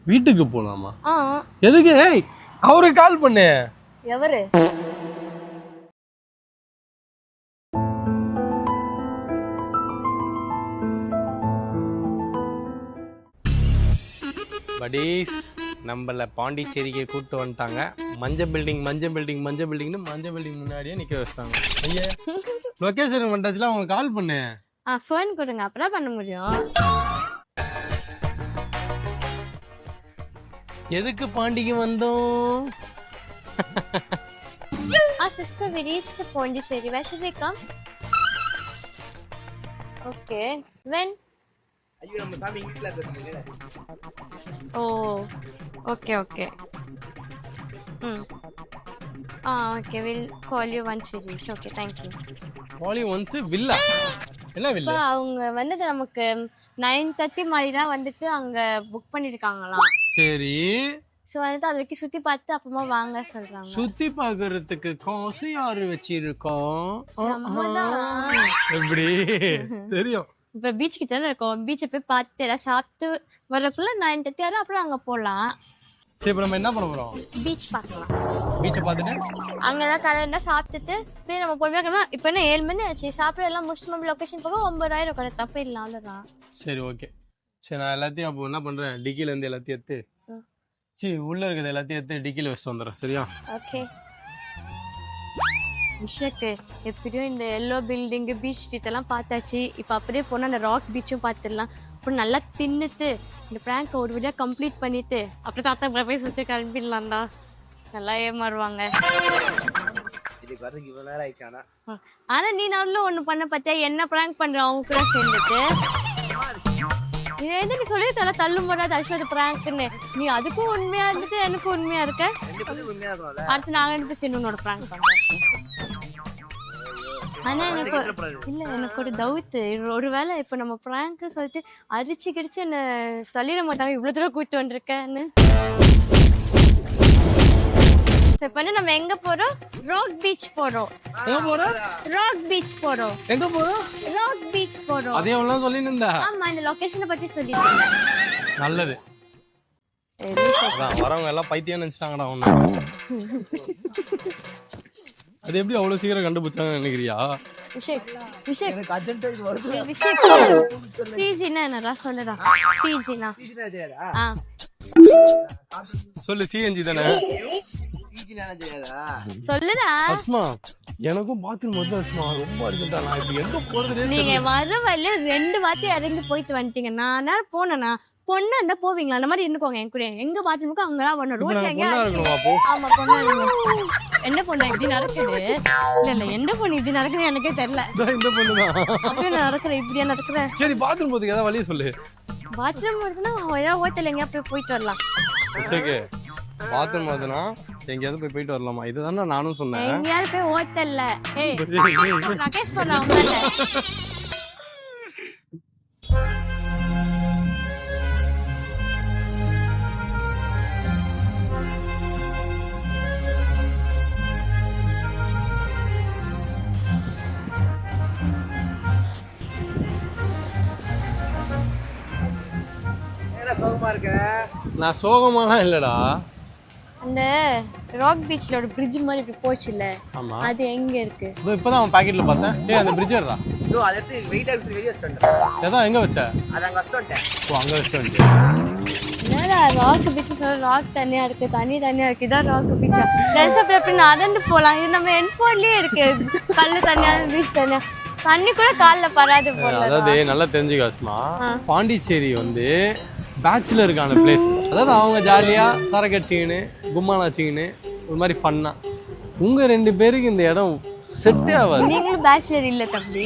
வீட்டுக்கு போலாமா? எதுக்கு? ஏய் அவருக்கு கால் பண்ணு. எவரு? படீஸ் நம்மள பாண்டிச்சேரிக்கு கூப்பிட்டு வந்துட்டாங்க. மஞ்சள் பில்டிங் முன்னாடியே நிக்க வச்சிட்டாங்க. ஐயா லொகேஷன் வந்துச்சுல, அவங்க கால் பண்ணு. ஃபோன் கொடுங்க, அப்பதான் பண்ண முடியும். எதுக்கு பாண்டிக்கு வந்தோம்? Sister, we reached Pondicherry. Where should we come? Okay. When? ஐயோ நம்ம சாமி இங்கிலீஷ்ல பேசுறீங்க. Oh. Okay. Okay. We'll call you once we reach. Okay, thank you. Call you once villa. என்ன வில்லா? அவங்க வந்துட்டு நமக்கு 9:30 மாதிரி தான் வந்துட்டு அங்க புக் பண்ணிருக்காங்களாம். சரி. சோ வந்துட்டு அது வரைக்கும் சுத்தி பார்த்து அப்புறமா வாங்க சொல்றாங்க. சுத்தி பாக்குறதுக்கு காசு யாரு வச்சிருக்கோம்? எப்படி தெரியும்? இப்ப பீச் கிட்ட தான் இருக்கோம். பீச்சை போய் பார்த்து எல்லாம் சாப்பிட்டு வரக்குள்ள 9:30 ஆகும். அப்புறம் அங்க போலாம். சரி, இப்ப நம்ம என்ன பண்ண போறோம்? பீச் பார்க்கலாம். பீச்சை பார்த்துட்டு அங்கெல்லாம் கலண்டா சாப்பிட்டுட்டு போய் நம்ம பொறுமையா இப்ப என்ன 7 மணி ஆச்சு. சாப்பிட எல்லாம் முடிச்சு நம்ம லொகேஷன் போக 9,000 கூட தப்பு இல்லை, அவ்வளவுதான். சரி, ஓகே. சரி, நான் எல்லாத்தையும் அப்போ என்ன பண்றேன், டிக்கில இருந்து எல்லாத்தையும் எடுத்து உள்ள இருக்கிறது எல்லாத்தையும் எடுத்து டிக்கில வச்சுட்டு வந்துடுறேன். சரியா? ஓகே. விஷயத்து எப்படியும் இந்த எல்லோ பில்டிங் பீச் இதெல்லாம் பார்த்தாச்சு. இப்போ அப்படியே போனால் அந்த ராக் பீச்சும் பார்த்துடலாம். அப்புறம் நல்லா தின்னுட்டு இந்த ப்ராங்க் ஒரு வழியாக கம்ப்ளீட் பண்ணிட்டு அப்புறம் தாத்தா போய் சுற்றி கிளம்பிடலாம்டா. நல்லா ஏமாறுவாங்க. ஆனா நீ நானும் ஒண்ணு பண்ண பார்த்தியா? என்ன ப்ராங்க் பண்ற அவங்க கூட சேர்ந்துட்டு நீ சொல்லிருக்கல தள்ளும் போடாது அஸ்வத் ப்ராங்க்னு. நீ அதுக்கும் உண்மையா இருந்துச்சு, எனக்கும் உண்மையா இருக்க. அடுத்து நாங்க 2 பேரும் உன்னோட ப்ராங்க் பண்றோம். ஆனா எனக்கு ஒரு டவுட். ஒருவேளை இப்ப நம்ம ப்ராங்க் சொல்லிட்டு அரிச்சு கிடிச்சு என்ன தள்ளிட மாட்டாங்க, இவ்வளவு தூரம் கூப்பிட்டு வந்திருக்கேன்னு. இப்ப நம்ம எங்க போறோம்? ராக் பீச் போறோம். எங்க போறோம்? ராக் பீச் போறோம். எங்க போறோம்? ராக் பீச் போறோம். அதே எவ்வளவு சொல்லிருந்தா? ஆமா, இந்த லொகேஷனை பத்தி சொல்லிருந்தேன். நல்லது. வரவங்க எல்லாம் பைத்தியம் நினைச்சிட்டாங்கடா ஒண்ணு. அது எப்படி அவ்வளவு சீக்கிரம் கண்டுபிடிச்சாங்கன்னு நினைக்கிறியா? எனக்கு அர்ஜென்ட்டா இது வருது. சிஜினா என்னடா சொல்லுடா. சிஜினா சொல்லு. சிஎன்ஜி தானே? சொல்லுடா. அஸ்மா, எனக்கும் பாத்ரூம் வந்து அஸ்மா ரொம்ப அர்ஜென்ட்டா. நான் இப்ப எங்க போறது? நீங்க வர வழியில 2 வாட்டி இறங்கி போயிட்டு வந்துட்டீங்க. நான் போனேனா பொண்ணு அந்த போவீங்களா? அந்த மாதிரி இருந்துக்கோங்க என் கூட. எங்க பாத்ரூமுக்கு அங்கதான் வரணும். ரோட்ல எங்க? ஆமா, பொண்ணு இருக்கணும். என்ன பொண்ணு இப்படி நடக்குது? இல்ல என்ன பொண்ணு இப்படி நடக்குது எனக்கே தெரியல. இந்த பொண்ணுதான் அப்படியே நடக்கிறேன், இப்படியா நடக்கிறேன். சரி, பாத்ரூம் போறதுக்கு ஏதாவது வழியை சொல்லு. பாத்ரூம் இருக்குன்னா ஏதாவது ஹோட்டல் எங்கேயா போயிட்டு வரலாம். சரி, பாத்ரூம் அதுனா எங்கேயாவது போயிட்டு வரலாமா? இதுதானே நானும் சொன்னேன். எங்கேயாவது போய் ஹோட்டல்ல ராகேஷ் பண்றாங்க. நான் சோகமாலாம் இல்லடா. அந்த ராக் பீச்ல ஒரு பிரிட்ஜ் மாதிரி இப்படி போச்சுல, அது எங்க இருக்கு? இப்பதான் அவன் பாக்கெட்ல பார்த்தேன். ஏய், அந்த பிரிட்ஜ் ஏறா. ப்ரோ, அத எடுத்து வெயிட் ஆக்ஸ் வெளிய வச்சிட்டேன். ஏதா எங்க வச்ச? அத அங்க வச்சிட்டேன். ஓ, அங்க வச்சிட்டேன். என்னடா ராக் பீச் சொல்ற? ராக் தனியா இருக்கு, தண்ணி தனியா இருக்கு. இதான் ராக் பீச்சா? ஃப்ரெண்ட்ஸ் அப்படி நடந்து போலாம். இது நம்ம என்ஃபோர்ட்லயே இருக்கு. கல்லு தனியா, பீச் தனியா. தண்ணி கூட கால்ல பராது போல. அதாவது நல்லா தெரிஞ்சுக்க அஸ்மா, பாண்டிச்சேரி வந்து பேச்சுலருக்கான பிளேஸ். அதாவது அவங்க ஜாலியா சரக்கு அடிச்சிக்கின்னு கும்மான் அடிச்சிக்கின்னு ஒரு மாதிரி ஃபன்னா. உங்க 2 பேருக்கு இந்த இடம் செட்டே ஆகாது. நீங்களும் பேச்சுலர் இல்ல தம்பி,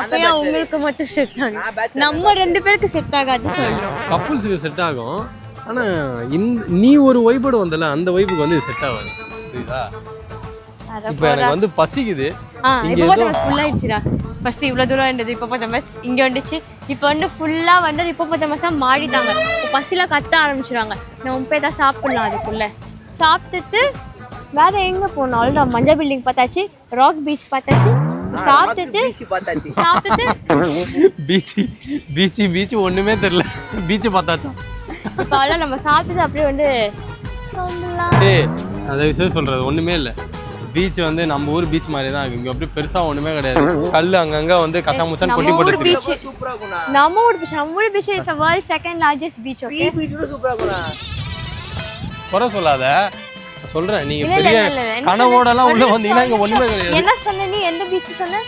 அப்பயா உங்களுக்கு மட்டும் செட் ஆகும். நம்ம 2 பேருக்கு செட் ஆகாது சொல்றோம். கப்புள்ஸுக்கு செட் ஆகும். ஆனா நீ ஒரு வைபோடு வந்தல, அந்த வைபுக்கு வந்து செட் ஆகாது. புரியுதா? இப்ப எனக்கு வந்து பசிக்குது. இங்க ஏதோ ஃபுல் ஆயிடுச்சுடா. ஃபர்ஸ்ட் இவ்வளவு தூரம் இருந்தது, இப்போ பத்தமஸ் இங்க வந்துச்சு. இப்போ வந்து ஃபுல்லா வந்து இப்போ பத்தமஸா மாறிட்டாங்க. பசில கத்த ஆரம்பிச்சிருவாங்க. நம்ம போய் தான் சாப்பிடலாம். அதுக்குள்ள சாப்பிட்டுட்டு வேற எங்க போனோம்? அவ்வளோ மஞ்சள் பில்டிங் பார்த்தாச்சு, ராக் பீச் பார்த்தாச்சு, சாப்பிட்டுட்டு பீச் ஒண்ணுமே தெரியல. பீச் பார்த்தாச்சா? இப்போ அதெல்லாம் நம்ம சாப்பிட்டது அப்படியே வந்து ஏய் அதை விஷயம் சொல்றது ஒண்ணுமே இல்லை. பீச் வந்து நம்ம ஊர் பீச் மாதிரி தான் இருக்கு. இங்க அப்படியே பெருசா ஒண்ணுமே கிடையாது. கல் அங்கங்க வந்து கச்சாமுச்சான் கொட்டி போட்டு பீச் சூப்பரா இருக்கும்டா. நம்ம ஊர் beach is world second largest beach. Okay beach கூட சூப்பரா இருக்கும்டா. குறை சொல்லாத, சொல்றேன். நீங்க பெரிய கனவோட எல்லாம் உள்ள வந்தீங்கன்னா இங்க ஒண்ணுமே கிடையாது. என்ன சொன்ன நீ? எந்த பீச் சொன்ன?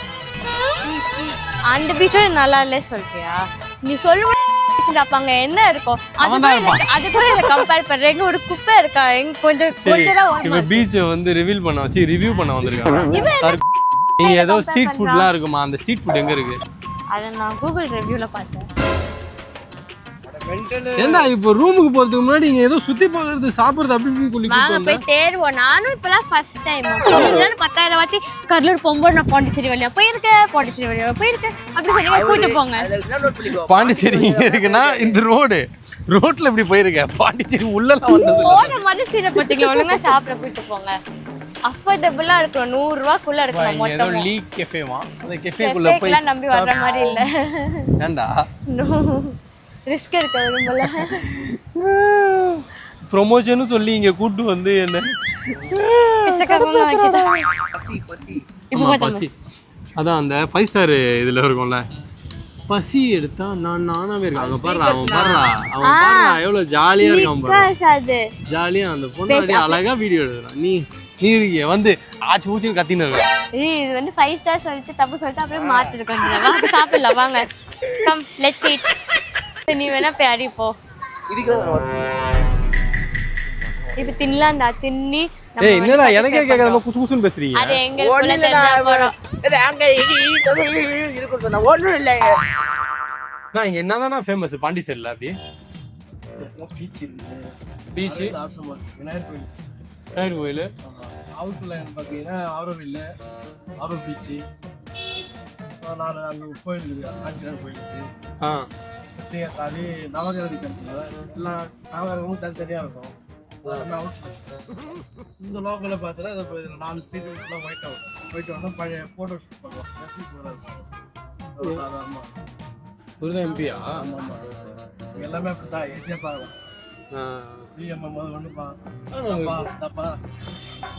அந்த பீச்சோட நல்லா இல்ல சொல்றியா? நீ சொல்லுவ அங்க என்ன இருக்கும் அது கூட கம்பேர் பண்றேங்க. ஒரு குப்பை இருக்கா கொஞ்சம் இப்ப பீச் வந்து ரிவீல் பண்ண வச்சு ரிவ்யூ பண்ண வந்திருக்காங்க. நீங்க ஏதோ ஸ்ட்ரீட் ஃபுட்லாம் இருக்குமா? அந்த ஸ்ட்ரீட் ஃபுட் எங்க இருக்கு? அத நான் கூகுள் ரிவ்யூல பார்த்தேன். ஏண்டா இப்போ ரூமுக்கு போறதுக்கு முன்னாடி நீங்க ஏதோ சுத்தி பார்க்கிறது சாப்பிடுறது அப்படி இப்படி சொல்லி வாங்க போய் தேடுவோம். நானும் இப்பலாம் ஃபர்ஸ்ட் டைம் நீங்க 10,000 வாட்டி கடலூர் போகும்போது நான் பாண்டிச்சேரி வழியா போயிருக்கேன், பாண்டிச்சேரி வழியா போயிருக்கேன் அப்படி சொல்லி கூட்டு போங்க. பாண்டிச்சேரி இருக்குன்னா இந்த ரோட்ல இப்படி போயிருக்கேன். பாண்டிச்சேரி உள்ளலாம் வந்தது போன மாதிரி சீனை பத்திக்கலாம். ஒழுங்கா சாப்பிட கூட்டு போங்க. அஃபோர்டபுளா இருக்கும். 100 ரூபாய்க்குள்ள இருக்கும் மொத்தம். லீ கெஃபேவா? அந்த கெஃபேக்குள்ள போய் நம்பி வர்ற மாதிரி இல்ல. ஏண்டா ரிஸ்க் இருக்கு விரும்பல. ப்ரொமோஷன் சொல்லி இங்க கூட்டு வந்து என்ன பிச்சைக்காரங்க ஆக்கிட்டா. பசி அதான் அந்த 5 ஸ்டார் இதுல இருக்கும்ல, பசி எடுத்தா நானாவே இருக்காங்க. பாரு அவன் பாருடா, அவன் பாருடா எவ்வளவு ஜாலியா இருக்கான் பாரு. ஜாலியா அந்த பொண்ணு அழகா வீடியோ எடுக்கிறான். நீ இருக்கிய வந்து ஆச்சு ஊச்சு கத்தின்னு இருக்க. இது வந்து 5 ஸ்டார் சொல்லிட்டு தப்பு சொல்லிட்டு அப்படியே மாத்திருக்கோம். வாங்க சாப்பிடலாம் வாங்க. Come let's eat. நீ வேணா போய் அடிப்போ. இப்ப தின்னலாம்டா. தின்னி ஏய் என்னடா எனக்கே கேட்காம குசு குசுன்னு பேசுறீங்க? அது எங்க போல தெரிஞ்சா போறோம். இது அங்க இது சொன்னா ஒண்ணும் இல்ல. நான் இங்க என்னதானா ஃபேமஸ் பாண்டிச்சேரியில? அப்படி பீச் விநாயகர் கோயில் அவுட்ல பார்த்தீங்கன்னா ஆரோவில் ஆரோ பீச்சு. நான் அங்கே கோயில் இருக்குது, ஆஞ்சநேயர் கோயில் இருக்குது. அது நவகிரதி கருத்துல எல்லாம் நவகிரகமும் தனித்தனியாக இருக்கும். இந்த லோக்கலில் பார்த்தா அதை 4 ஸ்ட்ரீட்லாம் ஒயிட் ஆகும். போயிட்டு வந்தால் பழைய ஃபோட்டோ ஷூட் பண்ணுவோம். சாதாரணமாக ஒரு எம்பியா? ஆமாம் எல்லாமே அப்படி தான் ஈஸியாக பார்க்கலாம். சிஎம் போது ஒன்று தப்பா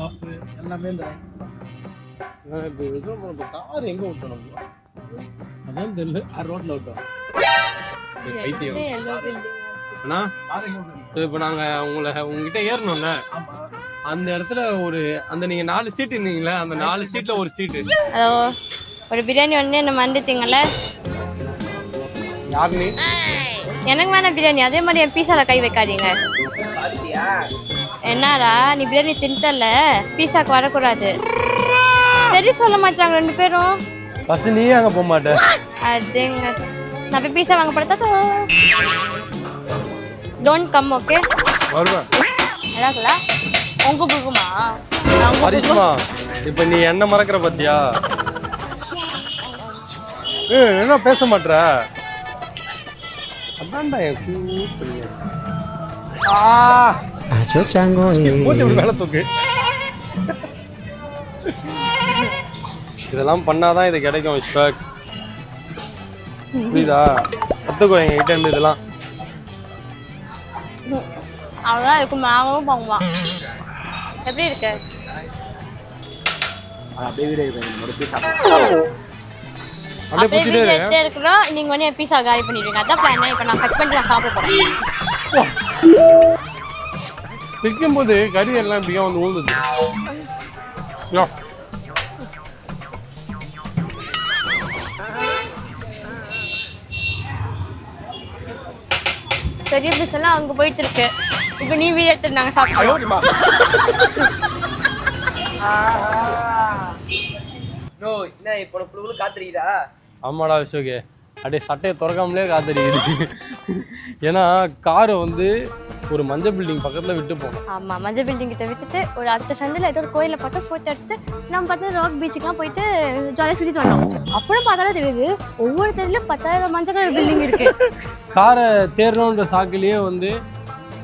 பப்பு எல்லாமே இந்த கார் எங்க விட்டோம்? அதான் தெரியல. ரோட்ல விட்டோம். அண்ணா இப்போ நாங்க உங்ககிட்ட ஏறணும்ல, அந்த இடத்துல அந்த நீங்க 4 ஸ்ட்ரீட் இருந்தீங்களா, அந்த 4 ஸ்ட்ரீட்ல ஒரு ஸ்ட்ரீட். அதோ ஒரு பிரியாணி ஒண்ணு என்ன மறந்துட்டீங்கல்ல? யார் நீ? எனக்கு வேணா பிரியாணி. அதே மாதிரி என் பீஸால கை வைக்காதீங்க. என்னடா நீ பிரியாணி தின்ட்டல, பீஸாக்கு வரக்கூடாது. சரி சொல்ல மாட்டாங்க 2 பேரும். ஃபர்ஸ்ட் நீ அங்க போக மாட்டே. அதுங்க நான் போய் பீஸா வாங்க படுத்தா டோன்ட் கம். ஓகே வருவேன். என்னங்களா உங்க புகுமா ஹரிஷ்மா? இப்போ நீ என்ன மறக்கிற பத்தியா? என்ன பேச மாட்டற? அதான்டா என் கூப்பிடுங்க. போட்டு இப்படி மேலே தூக்கு. இதெல்லாம் பண்ணாதான் இது கிடைக்கும். விஸ்வாக் புரியுதா? கற்றுக்கோ எங்ககிட்ட இருந்து இதெல்லாம். அவ்வளோதான் இருக்கும். நாங்களும் போகுமா? எப்படி இருக்கு? அப்படியே வீடியோ அப்படியே வீடியோ எடுத்தே இருக்கிறோம். நீங்க வந்து என் பீஸா காலி பண்ணிடுங்க. அதான் பிளான். இப்போ நான் கட் பண்ணிட்டு நான் சாப்பிட போறேன். விற்கும் போது கறி எல்லாம் இப்படியா வந்து ஊழுது. பெரிய பீஸ் எல்லாம் அங்க போயிட்டு இருக்கு. இப்போ நீ வீடியோ எடுத்து நாங்க சாப்பிடுவோம். நோ என்ன இப்போ புழுகுல காத்துறீதா? ஆமாடா விஸ்வகே, அப்படியே சட்டையை திறக்காமலே காத்தடிக்குது. ஏன்னா காரை வந்து ஒரு மஞ்சள் பில்டிங் பக்கத்துல விட்டு போனோம். ஆமா மஞ்சள் பில்டிங் கிட்ட விட்டுட்டு ஒரு அடுத்த சந்தில ஏதோ ஒரு கோயில பார்த்து ஃபோட்டோ எடுத்து நம்ம பார்த்து ராக் பீச்சுக்குலாம் போயிட்டு ஜாலியாக சுற்றிட்டு வந்தோம். அப்புறம் பார்த்தாலும் தெரியுது ஒவ்வொரு தெருல 10,000 மஞ்சள் கலர் பில்டிங் இருக்கு. காரை தேரணுன்ற சாக்கிலேயே வந்து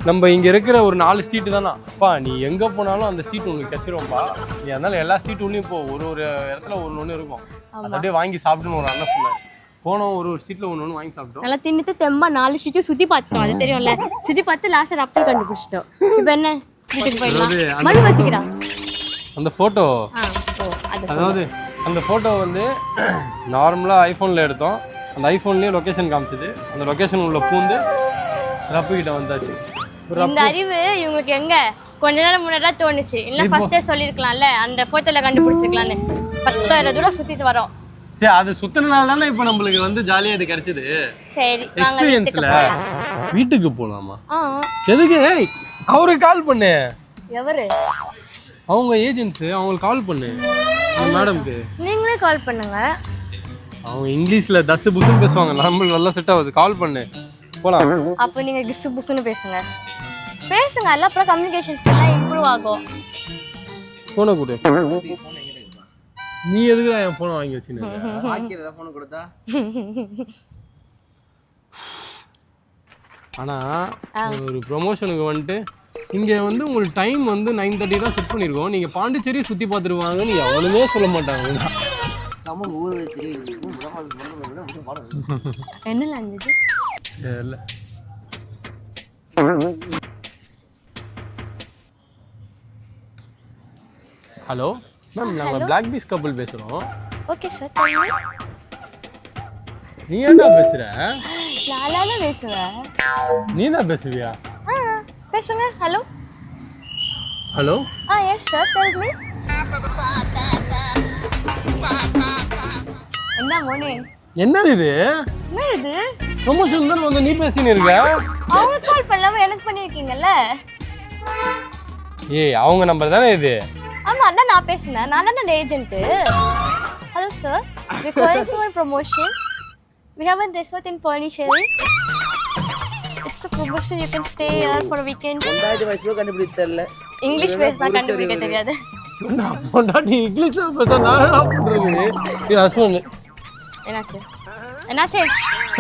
நம்ம இங்க இருக்கிற ஒரு 4 ஸ்ட்ரீட் தானா அப்பா, நீ எங்க போனாலும் அந்த ஸ்ட்ரீட் உங்களுக்கு கச்சிருவோம்பா. நீ அதனால எல்லா ஸ்ட்ரீட் உள்ளயும் போ, ஒரு இடத்துல ஒன்று இருக்கும். அதை அப்படியே வாங்கி சாப்பிட்டுன்னு ஒரு அண்ணன் சொன்னார். போனோம் ஒரு ஸ்ட்ரீட்ல ஒன்று வாங்கி சாப்பிட்டோம். நல்லா தின்னுட்டு தெம்பா 4 ஸ்ட்ரீட்டையும் சுத்தி பார்த்தோம். அது தெரியும்ல, சுத்தி பார்த்து லாஸ்ட் அப்படி கண்டுபிடிச்சிட்டோம். இப்போ என்ன வீட்டுக்கு போயிடலாம். மறு வசிக்கிறான் அந்த ஃபோட்டோ. அது அதாவது அந்த ஃபோட்டோ வந்து நார்மலாக ஐஃபோனில் எடுத்தோம். அந்த ஐஃபோன்லேயே லொக்கேஷன் காமிச்சது. அந்த லொக்கேஷன் உள்ள பூந்து ரப்புக்கிட்ட வந்தாச்சு. இந்த அறிவு இவங்களுக்கு எங்க கொஞ்ச நேரம் முன்னாடி தோணுச்சு. இல்ல ஃபர்ஸ்டே சொல்லிருக்கலாம்ல, அந்த போட்டோல கண்டுபிடிச்சிருக்கலாம்னு. 10,000 தூரம் சுத்திட்டு வரோம். சரி, அது சுத்தினால தானே இப்போ நம்மளுக்கு வந்து ஜாலியா இது கிடைச்சது. சரி வாங்க எக்ஸ்பீரியன்ஸ்ல வீட்டுக்கு போலாமா? எதுக்கு? அவருக்கு கால் பண்ணு. எவரு? அவங்க ஏஜென்ட்ஸ், அவங்களுக்கு கால் பண்ணு. மேடம்க்கு நீங்களே கால் பண்ணுங்க. அவங்க இங்கிலீஷ்ல தஸ் புஸ்ன்னு பேசுவாங்க, நம்மளுக்கு நல்லா செட் ஆகுது. கால் பண்ணு, போலாம். அப்போ நீங்க கிசு புசுன்னு பேசுங்க. பேசுங்க, எல்லாம் அப்புறம் கம்யூனிகேஷன் ஸ்கில்லாம் இம்ப்ரூவ் ஆகும். போனை கொடு. நீ எதுக்குடா என் போனை வாங்கி வச்சுன்னு? வாங்கிடுற போன் கொடுத்தா. ஆனா ஒரு ப்ரொமோஷனுக்கு வந்துட்டு இங்க வந்து உங்களுக்கு டைம் வந்து 9:30 தான் செட் பண்ணிருக்கோம். நீங்க பாண்டிச்சேரி சுத்தி பார்த்துருவாங்கன்னு எவனுமே சொல்ல மாட்டாங்க. சமம் ஊரு தெரியும். என்ன லாங்குவேஜ்? இல்ல ஹலோ மேம், நாங்கள் பிளாக் பீஸ் கப்பல் பேசுகிறோம். ஓகே சார், சொல்லுங்க. நீ என்ன பேசுற? நான் தான் பேசுவேன். நீ தான் பேசுவியா? பேசுங்க. Hello hello. Yes sir, tell me. என்ன மோனே? என்னது இது? என்ன இது? ப்ரொமோஷன் தான் வந்து நீ பேசின்னு இருக்க. அவங்க கால் பண்ணாம எனக்கு பண்ணிருக்கீங்கல்ல. ஏய், அவங்க நம்பர் தானே இது? ஆமா, அதான் நான் பேசுனேன். நான் தான் agent. Hello sir, we calling for a promotion. We have a resort in Pondicherry. It's a promotion, you can stay here for a weekend. 2000 வயசுல கண்டுபிடித்தல்ல. இங்கிலீஷ் பேச கண்டுபிடிக்க தெரியாது. நான் பொண்டாட்டி இங்கிலீஷ்ல பேச நான் என்ன பண்றது? இது ஹஸ்பண்ட். என்னாச்சு? என்னாச்சு?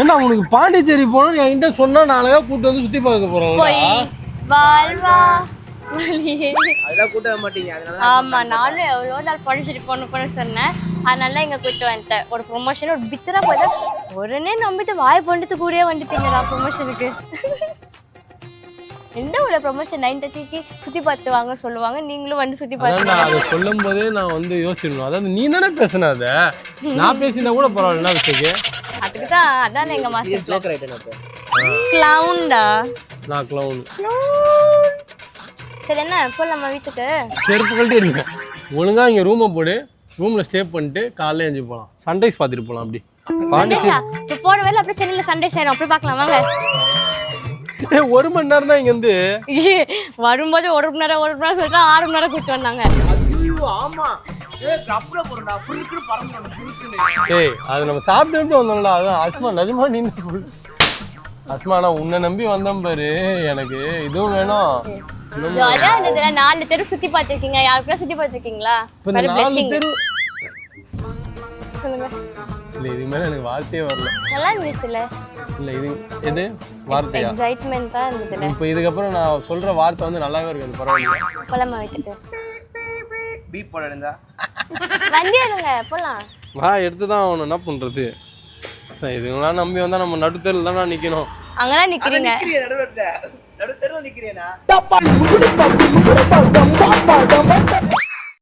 என்ன உனக்கு பாண்டிச்சேரி போகணும் என்கிட்ட சொன்னா நாளைக்கு கூட்டு வந்து சுத்தி பார்க்க போறோம். போய் வாழ்வா வலியே. அதெல்லாம் கூட்ட மாட்டீங்க. அதனால ஆமா, நானும் எவ்வளோ நாள் பாண்டிச்சேரி போகணும்னு சொன்னேன். அதனால இங்க கூப்பிட்டு வந்துட்டேன். ஒரு ப்ரொமோஷன் ஒரு பித்தரா போய் உடனே நம்பிட்டு வாய் பண்ணிட்டு கூடயே வந்துட்டீங்களா ப்ரொமோஷனுக்கு? எந்த ஒரு ப்ரொமோஷன் 9:30க்கு சுத்தி பார்த்து வாங்க சொல்லுவாங்க, நீங்களும் வந்து சுத்தி பார்த்து. நான் அதை சொல்லும் போதே நான் வந்து யோசிச்சிடணும். அதாவது நீ தானே பேசுன, அதை நான் பேசினா கூட பரவாயில்ல. என்ன விஷயம்? அதுக்கு தான் அதான் எங்க மாஸ்டர் ஸ்லோக்கர் ஆயிட்டேன் அப்ப. கிளவுன்டா. நான் கிளவுன். சரி, என்ன போய் நம்ம வீட்டுக்கு செருப்பு கழட்டி இருக்கேன். ஒழுங்கா இங்க ரூமை போடு, ரூம்ல ஸ்டே பண்ணிட்டு காலைல எழுந்து போகலாம். சன்ரைஸ் பார்த்துட்டு போகலாம். அப்படி பாண்டிச்சேரி இப்போ போற வேலை அப்படியே சென்னையில சண்டே சேரும். அப்படி பார்க்கலாம் வாங்க. 1 மணி நேரம் தான் இங்க இருந்து வரும்போது 1 மணி நேரம் சொல்லிட்டு 6 மணி நேரம் கூப்பிட்டு வந்தாங்க. ஐயோ ஆமா. கப்புல போறடா, புல்லுக்கு பறந்துறணும் சுருக்குன்னு. ஏய், அது நம்ம சாப்பிட்டு வந்தோம்ல. அதான் அஸ்மா, நிஜமா நீ தான் ஃபுல் அஸ்மா. நான் உன்னை நம்பி வந்தேன் பாரு, எனக்கு இதுவும் வேணும். ஜாலியா இருந்ததுல 4 தெரு சுத்தி பார்த்திருக்கீங்க. யாருக்குள்ள சுத்தி பார்த்திருக்கீங்களா? இப்ப இந்த 4 தெரு சொல்லுங்க. இல்ல, இது மேல எனக்கு வார்த்தையே வரல. நல்லா இருந்துச்சுல. இல்ல, இது எது வார்த்தையா? எக்ஸைட்மென்ட்டா இருந்ததுல. இப்போ இதுக்கப்புறம் நான் சொல்ற வார்த்தை வந்து நல்லாவே இருக்கு. பரவாயில்ல. போலாமா வீட்டுக்கு? பீப் போட இருந்தா வண்டி எடுங்க போலாம். வா, எடுத்துதான் ஆகணும். என்ன பண்றது? இதுங்களாம் நம்பி வந்தா நம்ம நடுத்தெருல தான் நிக்கணும். அங்கதான் நிக்கிறீங்க. நடுத்தெருல நிக்கிறேனா?